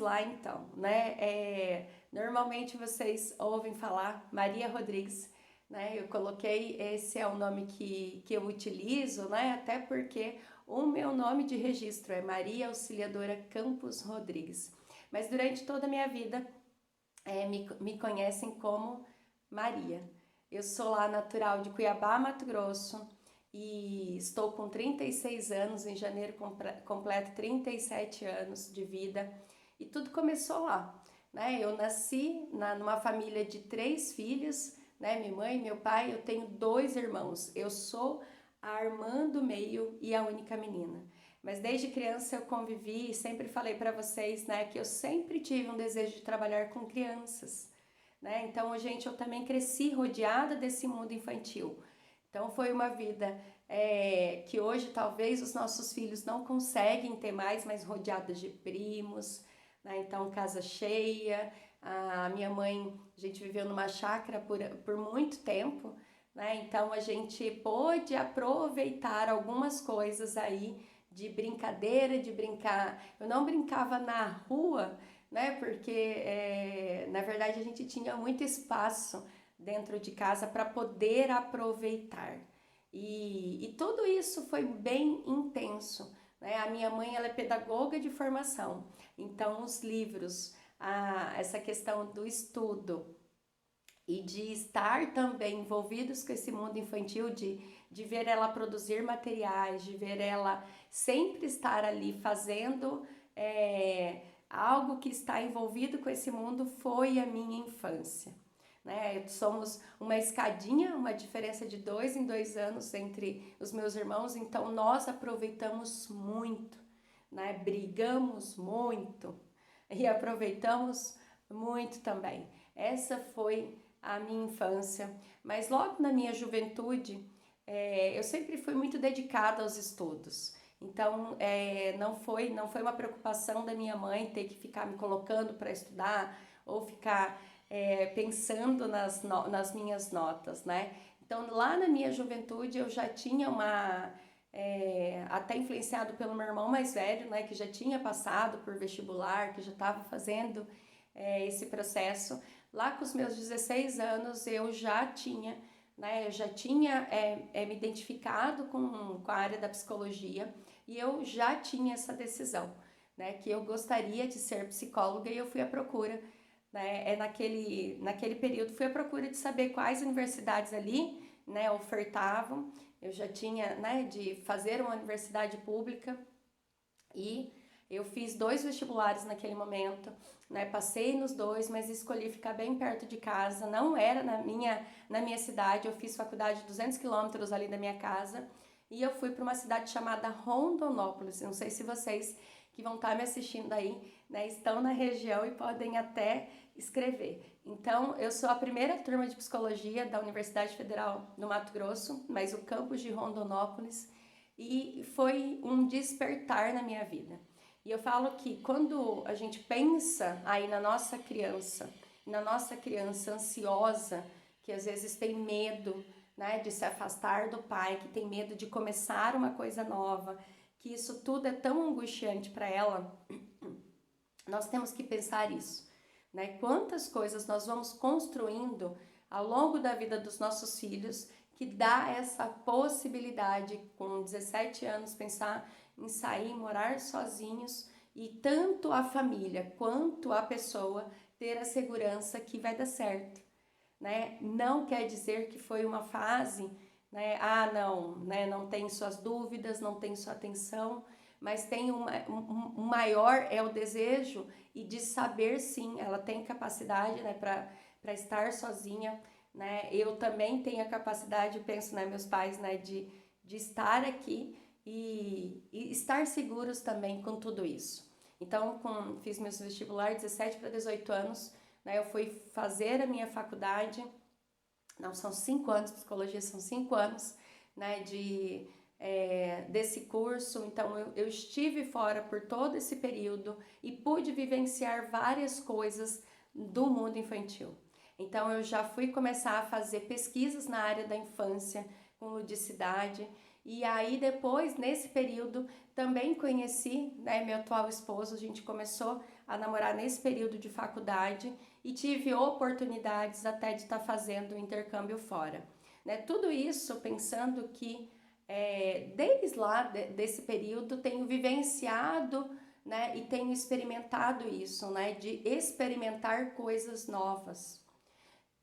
lá então, né? Normalmente vocês ouvem falar Maria Rodrigues, né? Eu coloquei, esse é o nome que eu utilizo, né? Até porque o meu nome de registro é Maria Auxiliadora Campos Rodrigues. Mas durante toda a minha vida me conhecem como Maria. Eu sou lá natural de Cuiabá, Mato Grosso, e estou com 36 anos, em janeiro completo 37 anos de vida, e tudo começou lá, né? Eu nasci numa família de 3 filhos, né? Minha mãe, meu pai, eu tenho 2 irmãos. Eu sou a irmã do meio e a única menina. Mas desde criança eu convivi e sempre falei para vocês, né, que eu sempre tive um desejo de trabalhar com crianças, né? Então, gente, eu também cresci rodeada desse mundo infantil. Então, foi uma vida que hoje talvez os nossos filhos não conseguem ter mais, mas rodeadas de primos, né? Então, casa cheia. A minha mãe, a gente viveu numa chácara por muito tempo, né? Então, a gente pôde aproveitar algumas coisas aí de brincadeira, de brincar. Eu não brincava na rua, né? Porque na verdade a gente tinha muito espaço dentro de casa para poder aproveitar. E tudo isso foi bem intenso, né? A minha mãe, ela é pedagoga de formação, então os livros, essa questão do estudo e de estar também envolvidos com esse mundo infantil, de ver ela produzir materiais, de ver ela sempre estar ali fazendo algo que está envolvido com esse mundo, foi a minha infância. Né? Somos uma escadinha, uma diferença de 2 em 2 anos entre os meus irmãos, então nós aproveitamos muito, né? Brigamos muito e aproveitamos muito também. Essa foi a minha infância, mas logo na minha juventude eu sempre fui muito dedicada aos estudos. Então não foi uma preocupação da minha mãe ter que ficar me colocando para estudar ou ficar pensando nas minhas notas, né? Então lá na minha juventude eu já tinha até influenciado pelo meu irmão mais velho, né, que já tinha passado por vestibular, que já estava fazendo esse processo. Lá com os meus 16 anos eu já tinha, né, me identificado com a área da psicologia e eu já tinha essa decisão, né, que eu gostaria de ser psicóloga e eu fui à procura, né, naquele período fui à procura de saber quais universidades ali, né, ofertavam. Eu já tinha, né, de fazer uma universidade pública e eu fiz 2 vestibulares naquele momento, né? Passei nos 2, mas escolhi ficar bem perto de casa. Não era na minha cidade, eu fiz faculdade 200 quilômetros ali da minha casa e eu fui para uma cidade chamada Rondonópolis. Não sei se vocês que vão estar me assistindo aí, né, estão na região e podem até escrever. Então, eu sou a primeira turma de psicologia da Universidade Federal do Mato Grosso, mas o campus de Rondonópolis, e foi um despertar na minha vida. E eu falo que quando a gente pensa aí na nossa criança ansiosa, que às vezes tem medo, né, de se afastar do pai, que tem medo de começar uma coisa nova, que isso tudo é tão angustiante para ela, nós temos que pensar isso, né? Quantas coisas nós vamos construindo ao longo da vida dos nossos filhos que dá essa possibilidade, com 17 anos, pensar em sair, morar sozinhos e tanto a família quanto a pessoa ter a segurança que vai dar certo, né? Não quer dizer que foi uma fase, né? Não, né? Não tem suas dúvidas, não tem sua atenção, mas tem um maior é o desejo e de saber sim, ela tem capacidade, né, para estar sozinha, né? Eu também tenho a capacidade, penso, né, meus pais, né, de estar aqui e estar seguros também com tudo isso. Então, fiz meus vestibular 17 para 18 anos, né, eu fui fazer a minha faculdade, não, são 5 anos, psicologia são 5 anos, né, desse curso. Então eu estive fora por todo esse período e pude vivenciar várias coisas do mundo infantil. Então eu já fui começar a fazer pesquisas na área da infância com ludicidade e aí depois, nesse período, também conheci, né, meu atual esposo. A gente começou a namorar nesse período de faculdade e tive oportunidades até de estar fazendo um intercâmbio fora. Né? Tudo isso pensando que desde lá, desse período, tenho vivenciado, né, e tenho experimentado isso, né, de experimentar coisas novas.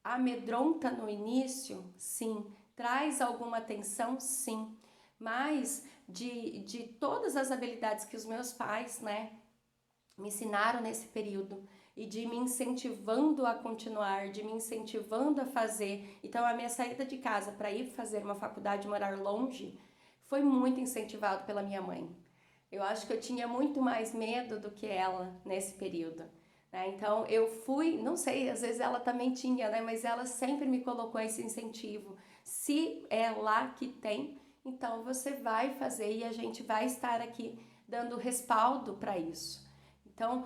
Amedronta no início? Sim. Traz alguma tensão? Sim. Mas de todas as habilidades que os meus pais, né, me ensinaram nesse período e de me incentivando a continuar, de me incentivando a fazer. Então, a minha saída de casa para ir fazer uma faculdade, morar longe, foi muito incentivado pela minha mãe. Eu acho que eu tinha muito mais medo do que ela nesse período. Né? Então, eu fui, não sei, às vezes ela também tinha, né? Mas ela sempre me colocou esse incentivo. Se é lá que tem, então você vai fazer e a gente vai estar aqui dando respaldo para isso. Então,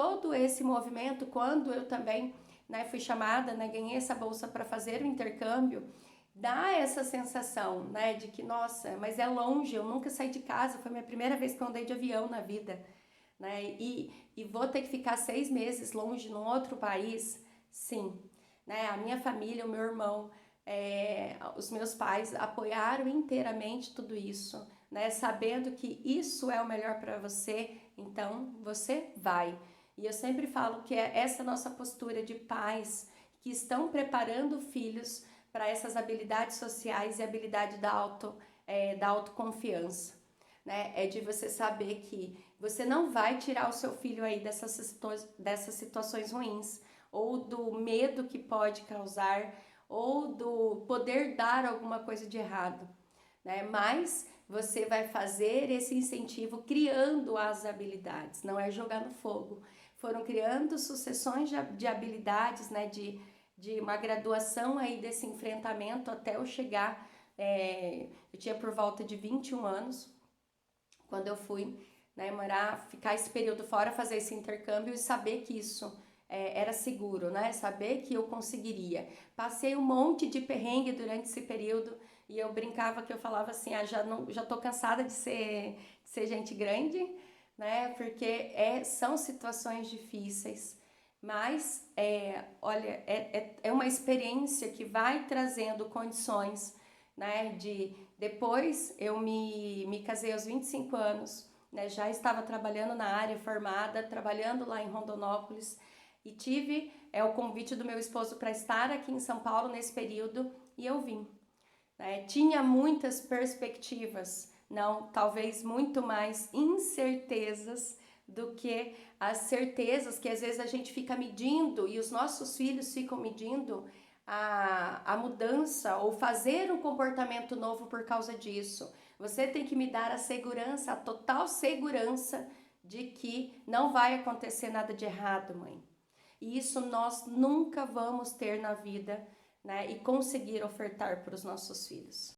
todo esse movimento, quando eu também, né, fui chamada, né, ganhei essa bolsa para fazer o intercâmbio, dá essa sensação, né, de que, nossa, mas é longe, eu nunca saí de casa, foi minha primeira vez que eu andei de avião na vida, né, e vou ter que ficar 6 meses longe num outro país, sim, né, a minha família, o meu irmão, os meus pais apoiaram inteiramente tudo isso, né, sabendo que isso é o melhor para você, então você vai. E eu sempre falo que é essa nossa postura de pais que estão preparando filhos para essas habilidades sociais e habilidade da autoconfiança. Né? É de você saber que você não vai tirar o seu filho aí dessas situações ruins, ou do medo que pode causar, ou do poder dar alguma coisa de errado. Né? Mas você vai fazer esse incentivo criando as habilidades, não é jogar no fogo. Foram criando sucessões de habilidades, né? De uma graduação aí desse enfrentamento até eu chegar, eu tinha por volta de 21 anos, quando eu fui, né, morar, ficar esse período fora, fazer esse intercâmbio e saber que isso era seguro, né, saber que eu conseguiria. Passei um monte de perrengue durante esse período e eu brincava que eu falava assim, já tô cansada de ser gente grande, né, porque são situações difíceis, mas olha, é uma experiência que vai trazendo condições, né, depois eu me casei aos 25 anos, né, já estava trabalhando na área, formada, trabalhando lá em Rondonópolis e tive o convite do meu esposo para estar aqui em São Paulo nesse período e eu vim. Né? Tinha muitas perspectivas, não, talvez muito mais incertezas do que as certezas que às vezes a gente fica medindo e os nossos filhos ficam medindo a mudança ou fazer um comportamento novo por causa disso. Você tem que me dar a segurança, a total segurança de que não vai acontecer nada de errado, mãe. E isso nós nunca vamos ter na vida, né? E conseguir ofertar para os nossos filhos.